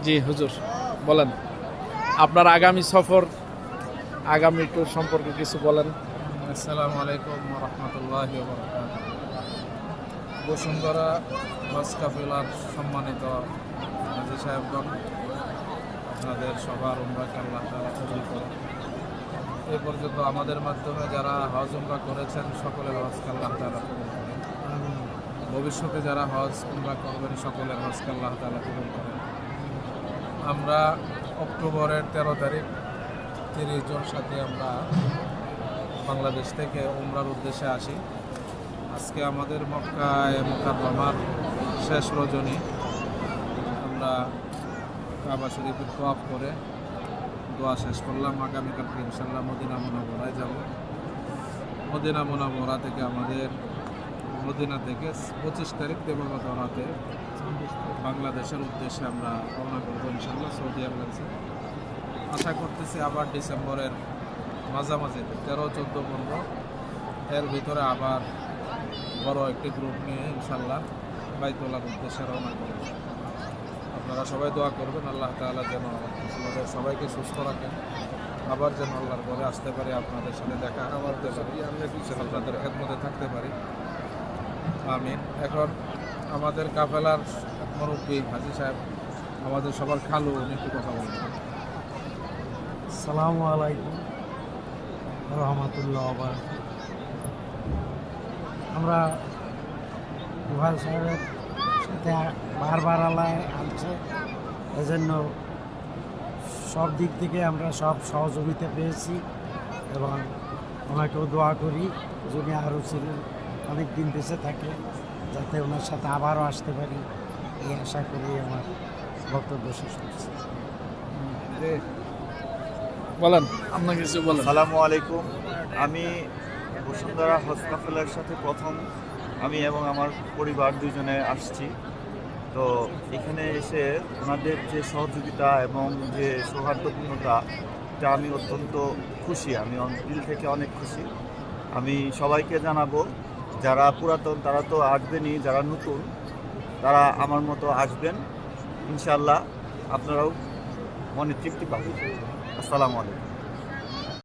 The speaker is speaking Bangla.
জি হুজুর, বলেন আপনার আগামী সফর, আগামী ট্যুর সম্পর্কে কিছু বলেন। আসসালামু আলাইকুম ওয়া রাহমাতুল্লাহি ওয়া বারাকাতুহু। বসুন্ধরা হজ কাফেলার সম্মানিত হাজী সাহেবগণ, আপনাদের সবার উমরাকে আল্লাহ তাআলা কবুল করুন। এ পর্যন্ত আমাদের মাধ্যমে যারা হজ উমরা করেছেন সকলের হজকে আল্লাহ তাআলা কবুল করেন। ভবিষ্যতে যারা হজ উমরা করবেন সকলের হজকে আল্লাহ তাআলা কবুল করেন। আমরা অক্টোবরের 13 তারিখ 30 জন সাথে আমরা বাংলাদেশ থেকে উমরার উদ্দেশ্যে আসি। আজকে আমাদের মক্কায়ে মুকাররমার শেষ রজনী। আমরা কাবা শরীফের তওয়াফ করে দোয়া শেষ করলাম। আগামীকালকে ইনশাআল্লাহ মদিনা মুনাওয়ারায় যাব। মদিনা মুনাওয়ারা থেকে আমাদের মদিনা থেকে 25 তারিখ দিবাগত রাতে বাংলাদেশের উদ্দেশ্যে আমরা রওনা করব ইনশাআল্লাহ সৌদি এয়ারলাইন্সে। আশা করতেছি আবার ডিসেম্বরের মাঝামাঝিতে 13, 14, 15 এর ভিতরে আবার বড় একটি গ্রুপ নিয়ে ইনশাআল্লাহ বাইতুল্লাহর উদ্দেশ্যে রওনা করব। আপনারা সবাই দোয়া করবেন আল্লাহ তাআলা যেন আমাদের সবাইকে সুস্থ রাখেন, আবার যেন আল্লাহর ঘরে আসতে পারি, আপনাদের সাথে দেখা করতে পারি, আপনাদের খেদমতে থাকতে পারি, আমিন। এখন আমাদের কাফেলার মুরব্বী হাজী সাহেব, আমাদের সবার খালু, উনি একটু কথা বলবেন। আসসালামু আলাইকুম রহমতুল্লাহ। আমরা রুহাল সাহেবের সাথে বারবার আল্লাহ আনছে, এজন্য সব দিক থেকে আমরা সব সহযোগিতা পেয়েছি এবং ওনাকেও দোয়া করি যিনি আরও ছিলেন অনেক দিন বেঁচে থাকে, যাতে ওনার সাথে আবারও আসতে পারি এই আশা করি আমার বক্তব্য শেষ করছি। বলেন, আপনাকে কিছু বলেন। আসসালামু আলাইকুম। আমি বসুন্ধরা হজ কাফেলার সাথে প্রথম আমি এবং আমার পরিবার দুজনে আসছি। তো এখানে এসে ওনাদের যে সহযোগিতা এবং যে সৌহার্দ্যপূর্ণতা, এটা আমি অত্যন্ত খুশি। আমি দিল থেকে অনেক খুশি। আমি সবাইকে জানাবো, যারা পুরাতন তারা তো আসবেনই, যারা নতুন তারা আমার মতো আসবেন ইনশাআল্লাহ, আপনারাও মনে তৃপ্তি পাবেন। আসসালামু আলাইকুম।